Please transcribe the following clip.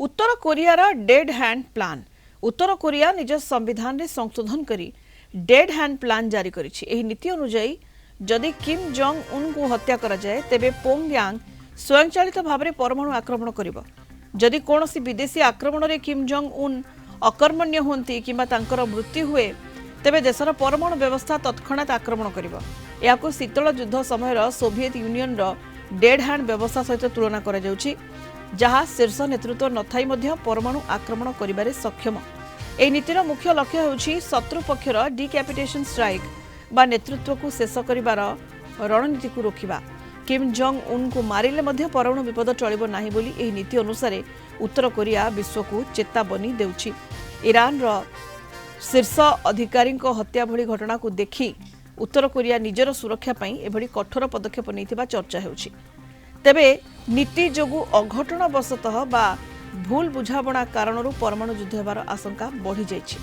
उत्तर कोरियार dead hand plan. उत्तर Korea निज संविधान रे संशोधन करी डेड हैंड प्लान जारी करिछि। एही नीति अनुसार जदि किम जोंग उन को हत्या करा जाए तेबे पोंगयांग स्वयंचालित भाव में परमाणु आक्रमण करिबो। जदि कोनोसी विदेशी आक्रमण रे किम जोंग उन अकर्मण्य होंती किंबा तांकर मृत्यु हुए तेबे देशर परमाणु व्यवस्था तत्क्षणात आक्रमण करिबो। याको शीतल युद्ध समय सोवियत यूनियन रो डेड हैंड व्यवस्था सहित तुलना करा जाउछि, जहाँ शीर्ष नेतृत्व नथाई मध्य परमाणु आक्रमण करिबारे सक्षम। एही नीतिर मुख्य लक्ष्य हेउछि शत्रु पक्षर डिकैपिटेशन स्ट्राइक बा नेतृत्व को शेष करिबार रणनीति को रोकिबा। किम जोंग उन को मारिले मध्य परमाणु विपद टळिबो नाही बोली एही नीति अनुसार उत्तर कोरिया विश्व को चेतावनी देउछि। ईरान रो शीर्ष अधिकारी हत्या भली घटना को देखि उत्तर कोरिया निजर सुरक्षा पई एभली कठोर पदक्षेप नैथिबा चर्चा हेउछि। तेबे नीति जोगु अघटन बसतः बा भूल बुझाबणा कारणरू परमाणु युद्ध हेबार आशंका बढ़ी जाइछि।